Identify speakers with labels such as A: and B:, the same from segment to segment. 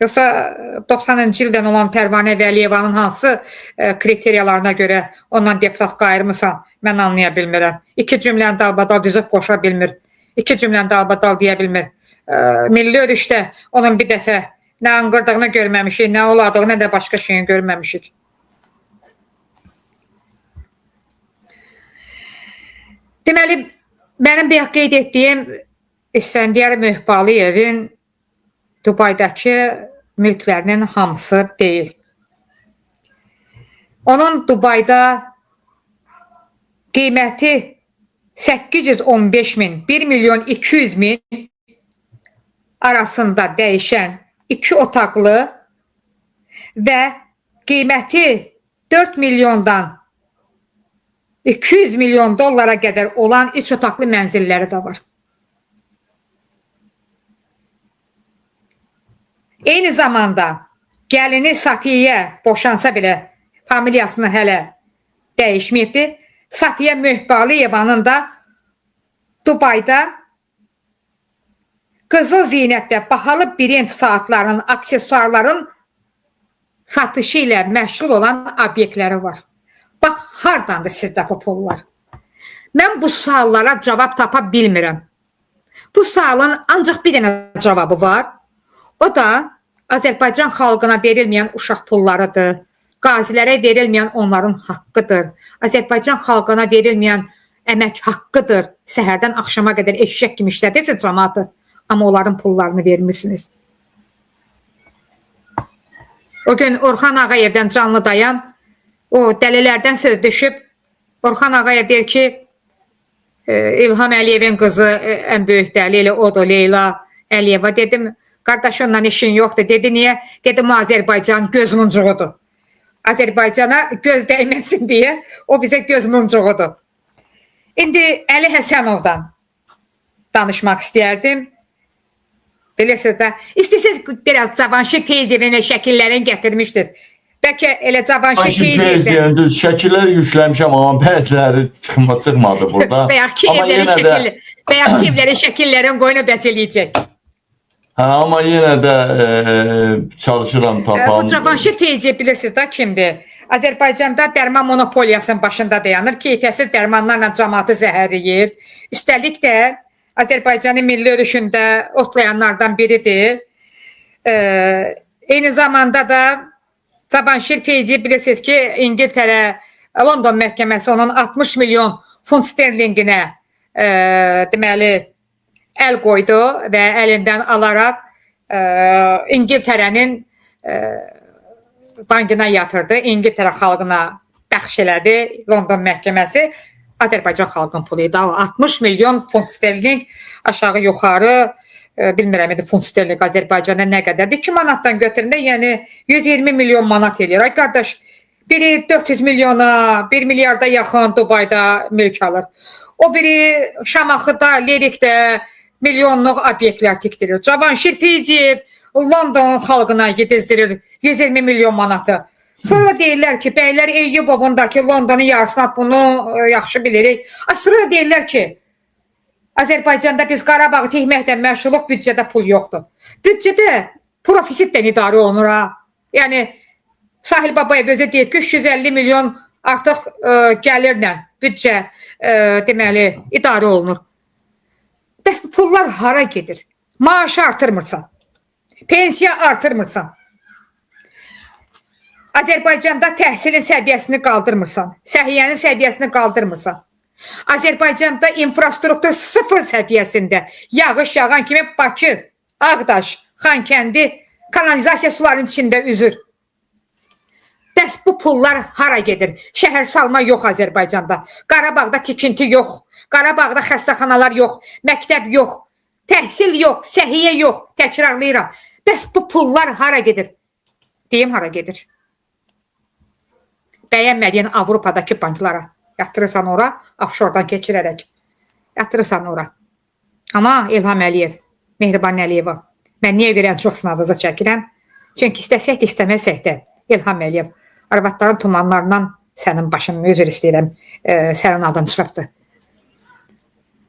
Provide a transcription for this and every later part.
A: Yoxsa 90-cı ildən olan Pərvanə Vəliyevanın hansı kriteriyalarına görə ondan deputat qayırmısan, mən anlaya bilmirəm. İki cümləni dalbadal düzüb qoşa bilmir. İki cümləni dalbadal deyə bilmir. Milli örüşdə onun bir dəfə nə anqırdığını görməmişik, nə oladığını, nə də başqa şeyini görməmişik. Deməli, mənim bir qeyd etdiyim İsfəndiyar Möhbalıyevin Dubaydakı mülklərinin hamısı deyil. Onun Dubayda qiyməti 815 min, 1 milyon 200 min arasında dəyişən 2 otaqlı və qiyməti 4 milyondan 200 milyon dollara qədər olan 3 otaqlı mənzilləri də var. Eyni zamanda gəlini Safiyə boşansa belə familiyasını hələ dəyişməyibdir. Safiyə Möhbalıyevanın da Dubayda qızıl zinətlə bahalı brend saatlarının, aksesuarların satışı ilə məşğul olan obyektləri var. Bax, hardandır sizdə bu pullar? Mən bu suallara cavab tapa bilmirəm. Bu sualın ancaq bir dənə cavabı var. O da Azərbaycan xalqına verilməyən uşaq pullarıdır. Qazilərə verilməyən onların haqqıdır. Azərbaycan xalqına verilməyən əmək haqqıdır. Səhərdən axşama qədər eşşək kimi işlədirsə cəmaatı, amma onların pullarını vermirsiniz. O gün Orxan Ağayevdən canlıdayam, o dəlilərdən söz düşüb, Orxan Ağayev deyir ki, İlham Əliyevin qızı ən böyük dəli elə odur, Leyla Əliyeva. Dedim, qardaş ondan işin yoxdur. Dedi, niyə? Dedim, o Azərbaycan göz muncuğudur. Azərbaycana göz dəyməsin deyə o bizə göz muncuğudur. İndi Əli Həsənovdan danışmaq istəyərdim. Bilirsiniz də, istəsiniz biraz Cavanşir Feyziyevin şəkillərini gətirmişdir. Bəlkə elə Cavanşir Feyziyevdən
B: şəkillər yükləmişəm, amma bəziləri çıxmadı burada.
A: Bəyək evlərin şəkillərini qoyuna bəs eləyəcək.
B: Amma yenə də çalışıram tapam.
A: Bu Cavanşir Feyziyev bilirsiniz də kimdir? Azərbaycanda dərman monopoliyasının başında dayanır. Keyfiyyətsiz dərmanlarla cəmaatı zəhərləyir. Üstəlik də Azərbaycanın milli örüşündə otlayanlardan biridir. Eyni zamanda da Cavanşir Feyziyev bilirsiniz ki, İngiltərə London məhkəməsi onun 60 milyon funt sterlinginə deməli əl qoydu və əlindən alaraq İngiltərənin bankına yatırdı. İngiltərə xalqına bəxş elədi London məhkəməsi. Azərbaycan xalqının puluydu. 60 milyon funt sterling aşağı yuxarı bilmirəm idi funt sterling Azərbaycana nə qədərdir? 2 manatdan götürəndə yəni 120 milyon manat eləyir. Ay qardaş, biri 400 milyona, 1 milyarda yaxın Dubayda mülk alır. O biri Şamaxıda, Lerikdə milyonluq obyektlər tikdirir. Cavanşir Feyziyev London xalqına yedizdirir 120 milyon manatı. Sonra deyirlər ki, bəylər Eyyubovundakı Londonun yarısına bunu yaxşı bilirik. Sonra deyirlər ki, Azərbaycanda biz Qarabağı tikməkdən məşğuluq, büdcədə pul yoxdur. Büdcədə profisitdən idarə olunur ha. Yəni, Sahil Babayev özü deyib ki, 350 milyon artıq gəlirlə büdcə deməli idarə olunur. Bəs bu pullar hara gedir? Maaşı artırmırsan, pensiya artırmırsan, Azərbaycanda təhsilin səviyyəsini qaldırmırsan, səhiyyənin səviyyəsini qaldırmırsan. Azərbaycanda infrastruktur sıfır səviyyəsində yağış yağan kimi Bakı, Ağdaş, Xankəndi kanalizasiya sularının içində üzür. Bəs bu pullar hara gedir? Şəhər salma yox Azərbaycanda. Qarabağda tikinti yox, Qarabağda xəstəxanalar yox, məktəb yox, təhsil yox, səhiyyə yox, təkrarlayıram. Bəs bu pullar hara gedir? Deyim hara gedir? Bəyənmədiyin Avropadakı banklara yatırırsan ora, offshordan keçirərək. Yatırırsan ora. Amma İlham Əliyev, Mehriban Əliyeva, mən niyə görə ən çox sınavınıza çəkirəm? Çünki istəsək də, istəməsək də İlham Əliyev, arvadların tumanlarından sənin başının, üzr istəyirəm, sənin adın çıxıbdır.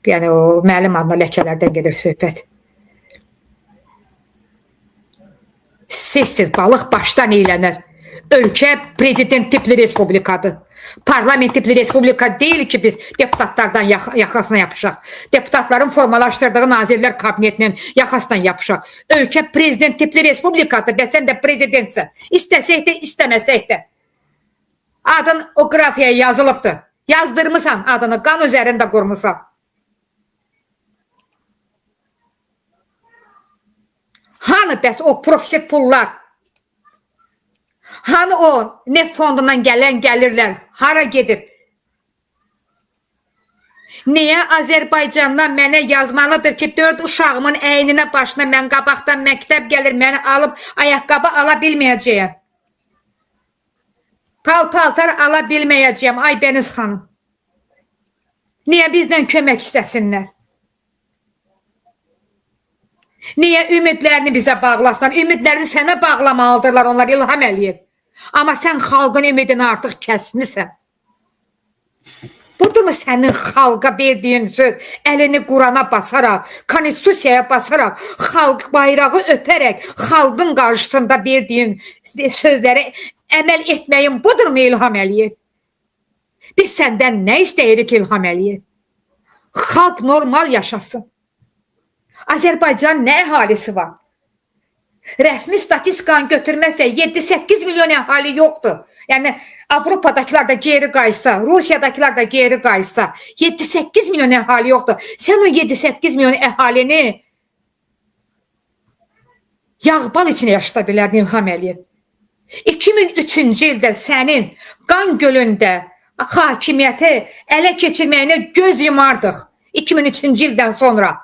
A: Yəni o müəllim adına ləkələrdən gedir söhbət. Sessiz balıq başdan eylənir. Ölkə prezident tipli respublikadır. Parlament tipli respublika deyil ki biz deputatlardan yaxasına yapışaq. Deputatların formalaşdırdığı Nazirlər Kabinetinin yaxasından yapışaq. Ölkə prezident tipli respublikadır desən də prezidentsən. İstəsək də, istəməsək də. Adın o qrafiyaya yazılıbdır. Yazdırmısan adını, qan üzərində qurmusan. Hanı bəs o profit pullar? Hanı o neft fondundan gələn gəlirlər? Hara gedir? Niyə Azərbaycandan mənə yazmalıdır ki, 4 uşağımın əyninə başına mən qabaqdan məktəb gəlir, məni alıb ayaqqabı ala bilməyəcəyəm. Pal-paltar ala bilməyəcəyəm, ay Bəniz xanım. Niyə bizdən kömək istəsinlər? Niyə ümidlərini bizə bağlasınlar? Ümidlərini sənə bağlamalıdırlar onlar, İlham Əliyev. Amma sən xalqın ümidini artıq kəsmisən. Budur mu sənin xalqa verdiyin söz? Əlini Qurana basaraq, konstitusiyaya basaraq, xalq bayrağı öpərək, xalqın qarşısında verdiyin sözləri əməl etməyin budur mu İlham Əliyev? Biz səndən nə istəyirik İlham Əliyev? Xalq normal yaşasın. Azərbaycan nə əhalisi var? Rəsmi statistikanı götürməsə 7-8 milyon əhali yoxdur. Yəni Avropadakılar da geri qaysa, Rusiyadakılar da geri qaysa 7-8 milyon əhali yoxdur. Sən o 7-8 milyon əhalini yağbal içində yaşada bilərdin İlham Əliyev. 2003-cü ildə sənin qan gölündə hakimiyyəti ələ keçirməyinə göz yumardıq. 2003-cü ildən sonra.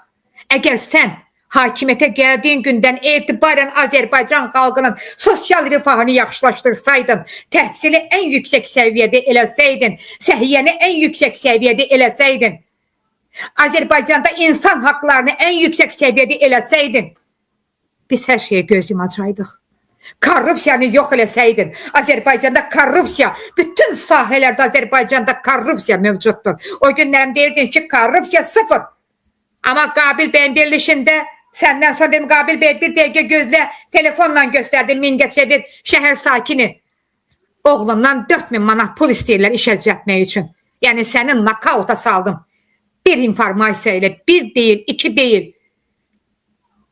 A: Əgər sən hakimiyyətə gəldiyin gündən etibarən Azərbaycan xalqının sosial rifahını yaxşılaşdırsaydın, təhsili ən yüksək səviyyədə eləsəydin, səhiyyəni ən yüksək səviyyədə eləsəydin, Azərbaycanda insan haqlarını ən yüksək səviyyədə eləsəydin, biz hər şeyə göz yumacaqdıq. Korrupsiyanı yox eləsəydin, Azərbaycanda korrupsiya, bütün sahələrdə Azərbaycanda korrupsiya mövcuddur. O günlərim deyirdin ki, korrupsiya sıfır. Amma Qabil bəyin verilişində səndən sonra dedim, Qabil bəy bir dəqiqə gözlə, telefonla göstərdim Mingəçevir şəhər sakini. Oğlundan 4000 manat pul istəyirlər işə düzəltmək üçün. Yəni sənin nakauta saldım. Bir informasiya ilə, bir deyil, iki deyil.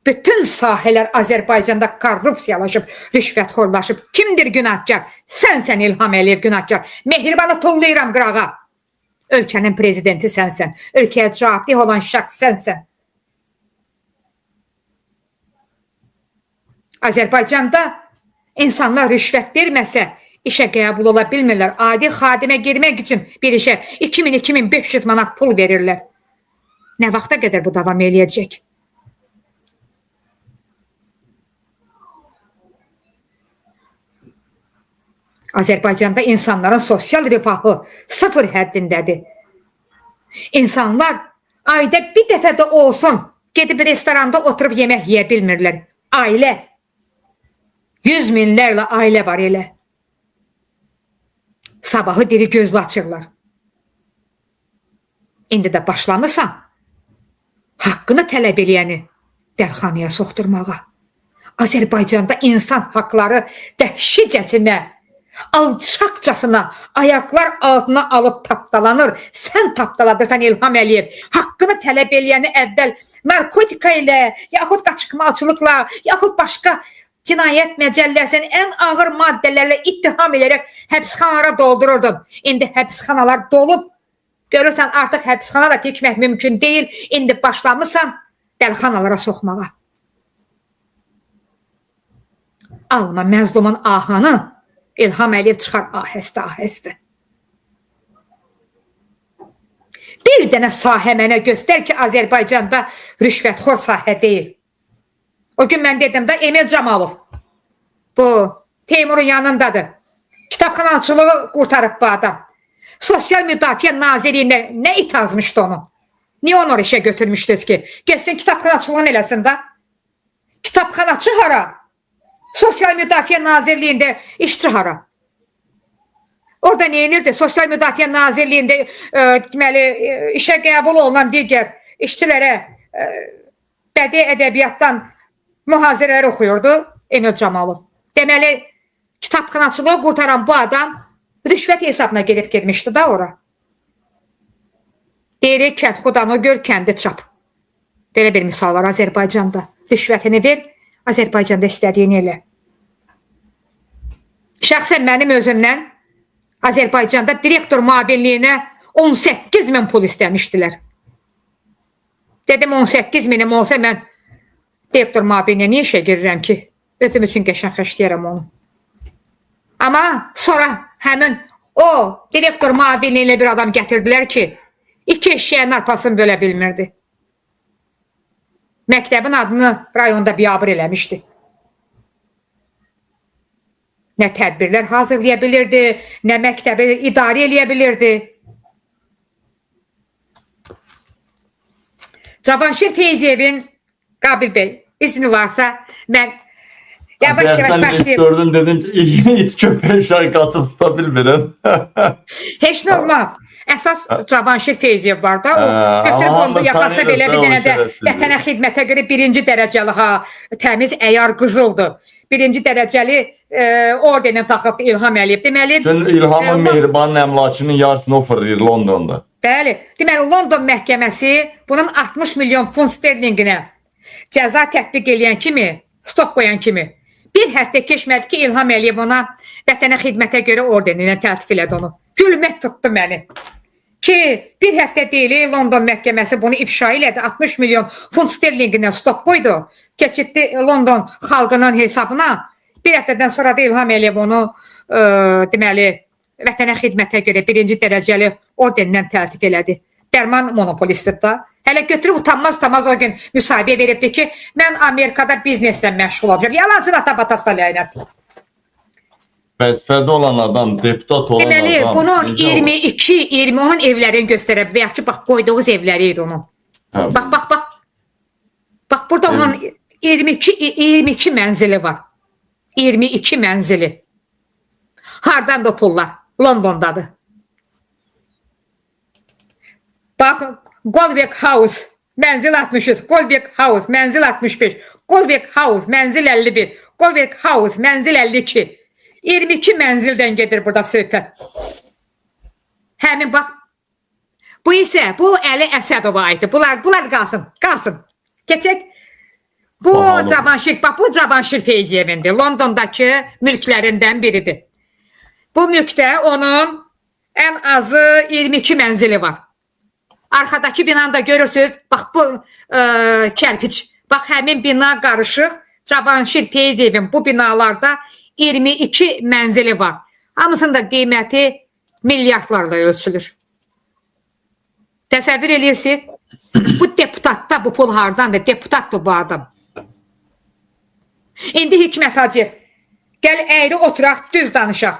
A: Bütün sahələr Azərbaycanda korrupsiyalaşıb, rüşvətxorlaşıb. Kimdir günahkar? Sənsən İlham Əliyev günahkar. Mehribanı tullayıram qırağa. Ölkənin prezidenti sənsən. Ölkəyə cavabdeh olan şəxs sənsən. Azərbaycanda insanlar rüşvət verməsə işə qəbul ola bilmirlər. Adi xadimə girmək üçün bir işə 2000-2500 manat pul verirlər. Nə vaxta qədər bu davam eləyəcək? Azərbaycanda insanların sosial rifahı sıfır həddindədir. İnsanlar ayda bir dəfə də olsun gedib restoranda oturub yemək yeyə bilmirlər. Ailə. 100 minlərlə ailə var elə. Sabahı diri gözlə açırlar. İndi də başlamısan haqqını tələb eləyəni dərxanaya soxdurmağa. Azərbaycanda insan haqları dəhşicəsinə, alçaqcasına ayaqlar altına alıb tapdalanır. Sən tapdaladırsan İlham Əliyev. Haqqını tələb eləyəni əvvəl narkotika ilə, yaxud qaçıqmalçılıqla, yaxud başqa cinayət məcəlləsinin ən ağır maddələrlə ittiham edərək həbsxanalara doldururdun. İndi həbsxanalar dolub. Görürsən artıq həbsxana da keçmək mümkün deyil. İndi başlamısan dəlxanalara soxmağa. Alma məzlumun ahını İlham Əliyev çıxar ahəstə-ahəstə. Bir dənə sahə mənə göstər ki, Azərbaycanda rüşvətxor sahə deyil. O gün mən dedim də Emil Camalov. Bu Teymurun yanındadır. Kitabxanaçılığı qurtarıb bu adam. Sosial Müdafiə Nazirliyində nə it azmışdı onu? Niyə onu işə götürmüşdünüz ki? Geçsin kitabxanaçılığın eləsin də. Kitabxanaçı hara? Sosial Müdafiə Nazirliyində işçi hara? Orada neyinirdi? Sosial Müdafiə Nazirliyində işə qəbul olunan digər işçilərə bədii ədəbiyyatdan mühazirələr oxuyurdu. Emil Camalov. Deməli, kitabxanaçılığı qurtaran bu adam rüşvət hesabına gelib girmişdi da ora. Deyirik, kənd xudanı gör, kəndi çap. Belə bir misal var Azərbaycanda. Rüşvətini ver, Azərbaycanda istədiyini elə. Şəxsən mənim özümdən Azərbaycanda direktor müavinliyinə 18.000 pul istəmişdilər. Dedim 18.000'im olsa mən direktor müavinliyə niyə işə girirəm ki? Özüm üçün qəşəng xəşləyərəm onu. Amma sonra həmin o direktor müavinliyinə bir adam gətirdilər ki, 2 eşeğin arpasını bölə bilmirdi. Məktəbin adını rayonda biabır eləmişdi. Nə tədbirlər hazırlaya bilirdi, nə məktəbi idarə eləyə bilirdi. Cavanşir Feyziyevin, Qabil bəy, izni varsa mən yavaş-yavaş başlayayım.
B: Gördün dedin it köpək şarkı açıb tuta bilmirəm.
A: Heç nə olmaz. Əsas Cavanşir Feyziyev var da, o götürüb onu yaxasına belə bir dənə də vətənə xidmətə görə 1-ci dərəcəli təmiz əyar qızıldır. 1-ci dərəcəli ordeni taxıb İlham Əliyev. Deməli,
B: İlhamın Mehribanın əmlakının yarısını o fırlayır Londonda.
A: Bəli, deməli London məhkəməsi bunun 60 milyon funt sterlinginə cəza tətbiq eləyən kimi, stop qoyan kimi bir həftə keçmədi ki, İlham Əliyev ona vətənə xidmətə görə ordeninə təltif elədi onu. Gülmək tutdu məni. Ki, bir həftə deyil, London məhkəməsi bunu ifşa elədi, 60 milyon funt sterlinginə stop qoydu. Keçirdi London xalqının hesabına. Bir həftədən sonra da İlham Əliyev onu deməli, vətənə xidmətə görə 1-ci dərəcəli ordenindən təltif elədi. Dərman monopolistidir da. Hələ götürüb utanmaz o gün müsahibə veribdi ki, mən Amerikada bizneslə məşğul olacağım. Yalancın ata-batasına lənət.
B: Vəzifədə olan adam, deputat olan
A: deməli,
B: adam.
A: Bunun 22, onun evlərini göstərə bilər ki, bax, qoyduğuz evləri idi onun. Bax. Bax, burada onun 22 mənzili var. 22 mənzili. Hardan da pullar? Londondadır. Bax, Goldbeck House, mənzil 63, Goldbeck House, mənzil 65, Goldbeck House, mənzil 51, Goldbeck House, mənzil 52. 22 mənzildən gedir burada söhbət. Həmin bax, bu isə, bu Əli Əsədova aiddir. Bunlar qalsın. Keçək. Bu Cavanşir Feyziyevindir. Londondakı mülklərindən biridir. Bu mülkdə onun ən azı 22 mənzili var. Arxadakı binanda görürsünüz, bax bu kərpiç. Bax həmin bina qarışıq. Cavanşir Feyziyevin bu binalarda 22 mənzili var. Hamısının da qiyməti milyardlarla ölçülür. Təsəvvür edirsiniz? Bu deputatda bu pul hardandır? Deputatdır bu adam. İndi Hikmət Hacı, gəl əyri oturaq, düz danışaq.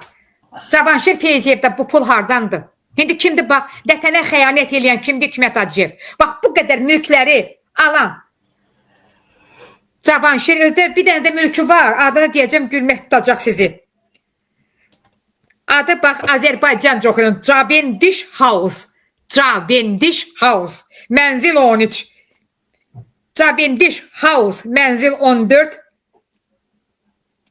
A: Cavanşir Feyziyevdə bu pul hardandır? İndi kimdir bax, vətənə xəyanət eləyən kimdir Hikmət Hacı? Bax, bu qədər mülkləri alan. Cavanşirdə bir dənə də mülkü var. Adını deyəcəm, gülmək tutacaq sizi. Adı bax, Azərbaycanca oxuyun. Cavendish House. Cavendish House. Mənzil 13. Cavendish House. Mənzil 14.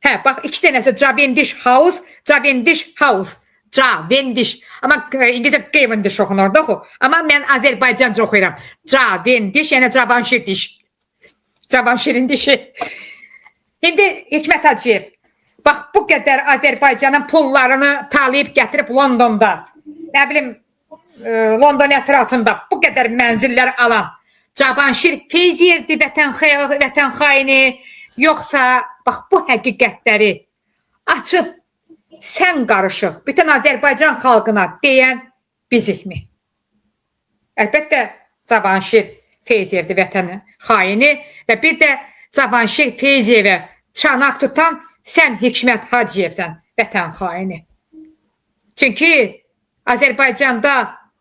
A: Hə, bax, 2 dənəsi Cavendish House. Cavendish House. Cavendish. Amma İngilizcə Cavendish oxunur da oxu. Amma mən Azərbaycanca oxuyuram. Cavendish, yəni Cavanşir diş. Cavanşirin dişi. İndi Hikmət Hacıyev, bax bu qədər Azərbaycanın pullarını talayıb gətirib Londonda, nə bilim, London ətrafında bu qədər mənzillər alan Cavanşir Feyziyevdir vətən xaini, yoxsa bax bu həqiqətləri açıb sən qarışıq bütün Azərbaycan xalqına deyən bizikmi? Əlbəttə Cavanşir Feyziyevdir vətən xaini və bir də Cavanşir Feyziyevə çanaq tutan sən Hikmət Hacıyevsən vətən xaini. Çünki Azərbaycanda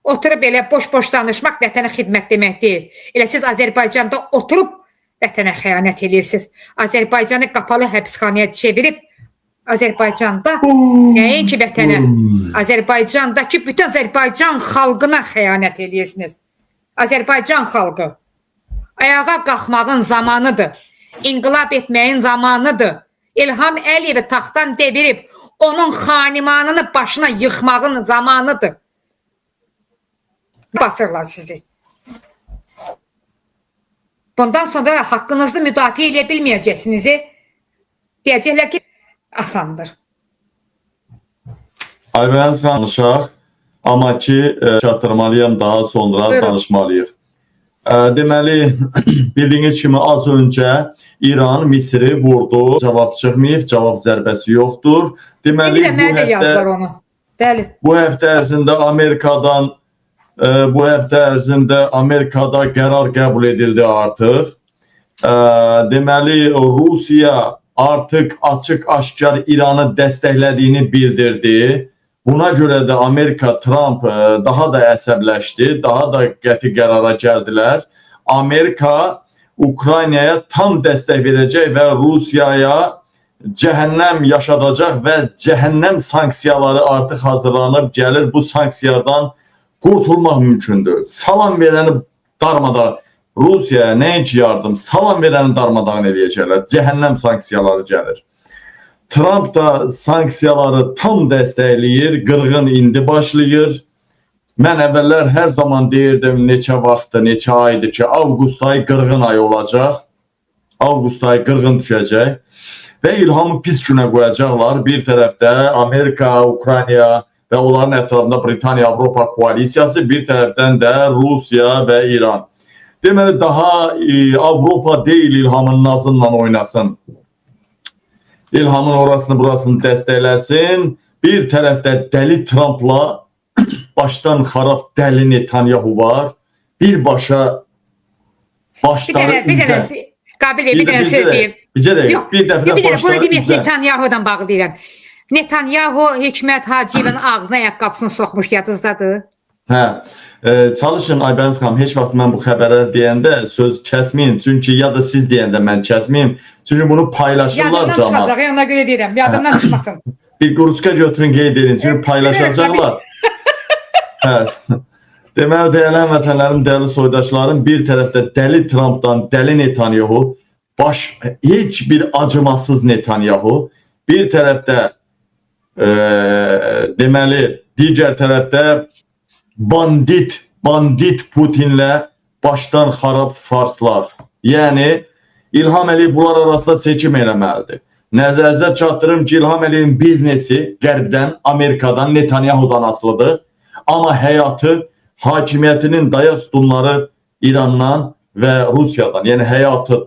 A: oturub elə boş-boş danışmaq vətənə xidmət demək deyil. Elə siz Azərbaycanda oturub vətənə xəyanət edirsiniz. Azərbaycanı qapalı həbsxanaya çevirib Azərbaycanda nəinki vətənə, Azərbaycandakı bütün Azərbaycan xalqına xəyanət edirsiniz. Azərbaycan xalqı ayağa qalxmağın zamanıdır. İnqilab etməyin zamanıdır. İlham Əliyevi taxtdan devirib onun xanimanını başına yıxmağın zamanıdır. Basırlar sizi. Bundan sonra haqqınızı müdafiə edə bilməyəcəksiniz. Deyəcəklər ki, asandır.
B: Aybəniz danışaq, amma ki, çatdırmalıyam, daha sonra
A: Buyurun.
B: danışmalıyıq. Deməli, bildiyiniz kimi az öncə İran Misri vurdu, cavab çıxmayıb, cavab zərbəsi yoxdur. Deməli,
A: İndi də mənə də yazdılar onu. Bəli.
B: bu həftə ərzində Amerikada qərar qəbul edildi artıq. Deməli, Rusiya artıq açıq-aşkar İranı dəstəklədiyini bildirdi. Buna görə də Amerika, Trump daha da əsəbləşdi, daha da qəti qərara gəldilər. Amerika Ukraynaya tam dəstək verəcək və Rusiyaya cəhənnəm yaşadacaq və cəhənnəm sanksiyaları artıq hazırlanıb gəlir. Bu sanksiyalardan qurtulmaq mümkündür. Salam verəni darmadağın, Rusiyaya nəinki yardım, salam verəni darmadağın edəcəklər. Cəhənnəm sanksiyaları gəlir. Trump da sanksiyaları tam dəstəkləyir, qırğın indi başlayır. Mən əvvəllər hər zaman deyirdim, neçə vaxtdır, neçə aydır ki, avqust ayı qırğın ay olacaq. Avqust ayı qırğın düşəcək və İlhamı pis günə qoyacaqlar. Bir tərəfdə Amerika, Ukrayna və onların ətrafında Britaniya, Avropa koalisiyası, bir tərəfdən də Rusiya və İran. Deməli, daha Avropa deyil İlhamın nazınla oynasın. İlhamın orasını burasını dəstəkləsin. Bir tərəfdə dəli Trumpla başdan xarab dəli Netanyahu var. Birbaşa başları üzə.
A: Qabil bir dənə söz deyim.
B: Bir
A: dənə bunu demək Netanyahu'dan bağlı deyirəm. Netanyahu Hikmət Hacıyevin ağzına ayaqqabısını soxmuş, yadınızdadır.
B: Hə. Çalışın Aybəniz xanım, heç vaxt mən bu xəbərləri deyəndə söz kəsməyin. Çünki ya da siz deyəndə mən kəsməyim. Çünki bunu paylaşırlar
A: cəmaət. Yadımdan çıxacaq, ona görə deyirəm. Yadımdan çıxmasın.
B: Bir quruçka götürün, qeyd edin. Çünki paylaşacaqlar. Hə. Deməli, dəyərli həmvətənlərim, dəyərli soydaşlarım, bir tərəfdə dəli Trumpdan dəli Netanyahu, heç bir acımasız Netanyahu, bir tərəfdə deməli, digər tərəfdə bandit Putinlə başdan xarab farslar. Yəni, İlham Əliyev bunlar arasında seçim eləməlidir. Nəzərinizə çatdırım ki, İlham Əliyevin biznesi Qərbdən, Amerikadan, Netanyahu'dan asılıdır. Amma həyatı, hakimiyyətinin dayaq sütunları İrandan və Rusiyadan. Yəni, həyatı,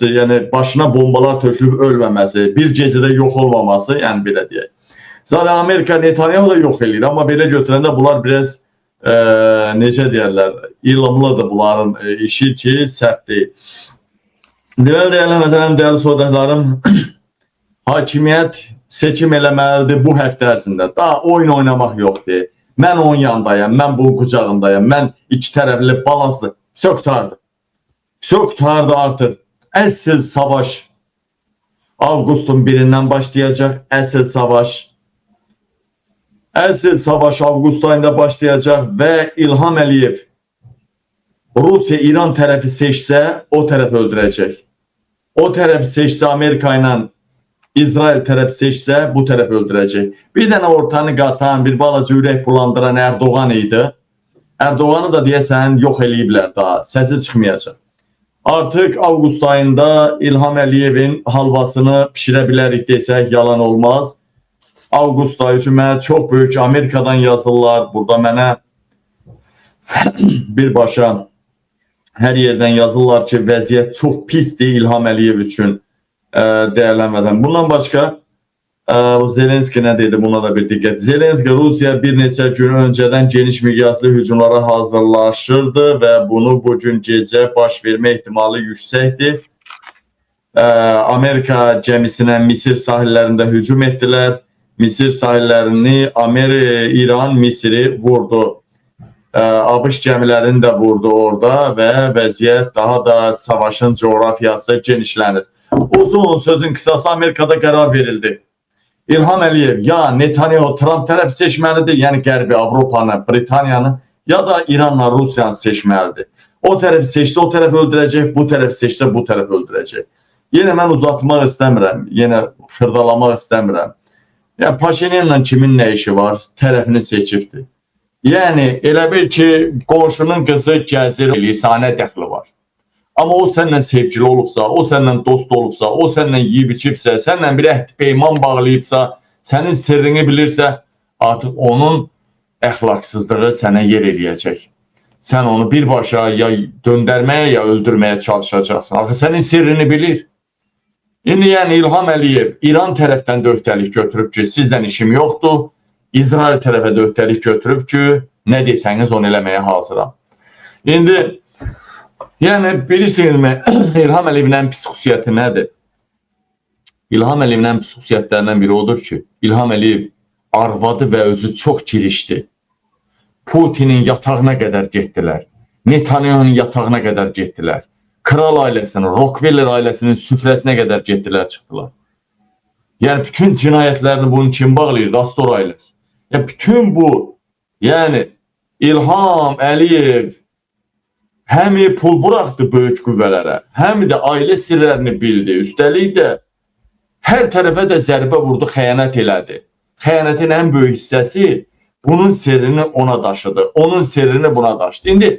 B: yəni başına bombalar tökülüb ölməməsi, bir gecədə yox olmaması, yəni belə deyək. Zaten Amerika Netanyahu da yox edir, amma belə götürəndə bunlar biraz, necə deyərlər, ilımlıdır bunların işi ki, sərt deyil. Dəyərli məsələn, dəyərli soydaşlarım, hakimiyyət seçim eləməlidir bu həftə ərzində. Daha oyun oynamaq yoxdur. Mən onun yanındayım, mən bunun qucağındayım, mən iki tərəfli, balanslı. Söktardı. Söktardı artıq. Əsl savaş avqustun 1-dən başlayacaq. Əsl savaş. Əsl savaş avqust ayında başlayacaq və İlham Əliyev Rusiya, İran tərəfi seçsə, o tərəf öldürəcək. O tərəfi seçsə, Amerika ilə İsrail tərəfi seçsə, bu tərəf öldürəcək. Bir dənə ortanı qatan, bir balaca ürək bulandıran Erdoğan idi. Erdoğan'ı da deyəsən yox eləyiblər daha, səsi çıxmayacaq. Artıq avqust ayında İlham Əliyevin halvasını pişirə bilərik desək, yalan olmaz. Avqust ayı üçün mənə çox böyük Amerikadan yazırlar. Burada mənə birbaşa hər yerdən yazırlar ki, vəziyyət çox pisdir İlham Əliyev üçün dəyərlənmədən. Bundan başqa Zelenski nə dedi, buna da bir diqqət. Zelenski Rusiya bir neçə gün öncədən geniş miqyaslı hücumlara hazırlaşırdı və bunu bugün gecə baş vermə ehtimalı yüksəkdir. Amerika gəmisinə Misir sahillərində hücum etdilər. Misir sahillerini İran, Misri vurdu. ABŞ gəmilərini də vurdu orada və vəziyyət daha da savaşın coğrafiyası genişlənir. Uzun sözün qısası Amerikada qərar verildi. İlham Əliyev ya Netanyahu, Trump tərəf seçməlidir, yəni Qərbi, Avropanı, Britaniyanı, ya da İranla Rusiyanı seçməlidir. O tərəf seçsə, o tərəf öldürəcək, bu tərəf seçsə, bu tərəf öldürəcək. Yenə mən uzatmaq istəmirəm, yenə xırdalamaq istəmirəm. Yəni Paşinyanla kimin nə işi var? Tərəfini seçibdir. Yəni elə bil ki, qonşunun qızı gəzir, lisanə dəxli var. Amma o səndən sevgili olubsa, o səndən dost olubsa, o səndən yeyib içibsə, səndən bir əhd peyman bağlayıbsa, sənin sirrini bilirsə, artıq onun əxlaqsızlığı sənə yer eləyəcək. Sən onu birbaşa ya döndərməyə, ya öldürməyə çalışacaqsın. Axı sənin sirrini bilir. İndi yəni İlham Əliyev İran tərəfdən də öhdəlik götürüb ki, sizdən işim yoxdur. İsrail tərəfə də öhdəlik götürüb ki, nə desəniz onu eləməyə hazıram. İndi yəni bilirsinizmi, İlham Əliyevin ən pis xüsusiyyəti nədir? İlham Əliyevin ən pis xüsusiyyətlərindən biri odur ki, İlham Əliyev arvadı və özü çox girişdi. Putinin yatağına qədər getdilər. Netanyahu'nun yatağına qədər getdilər. Kral ailəsinin, Rockefeller ailəsinin süfrəsinə qədər getdilər, çıxdılar. Yəni bütün cinayətlərini bunun kim bağlayır? Astor ailəsi. Yəni bütün bu, yəni İlham Əliyev həm pul buraxdı böyük qüvvələrə, həm də ailə sirlərini bildi. Üstəlik də hər tərəfə də zərbə vurdu, xəyanət elədi. Xəyanətin ən böyük hissəsi bunun sirrini ona daşıdı. Onun sirrini buna daşıdı. İndi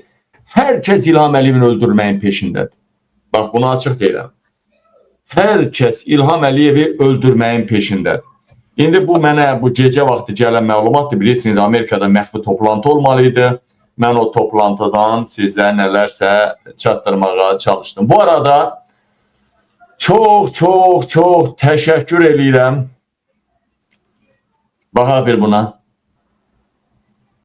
B: hər kəs İlham Əliyevin öldürməyin peşindədir. Bax, bunu açıq deyirəm. Hər kəs İlham Əliyevi öldürməyin peşindədir. İndi bu mənə bu gecə vaxtı gələn məlumatdır. Bilirsiniz, Amerikada məxfi toplantı olmalıydı. Mən o toplantıdan sizə nələrsə çatdırmağa çalışdım. Bu arada çox təşəkkür edirəm. Baxa bir buna.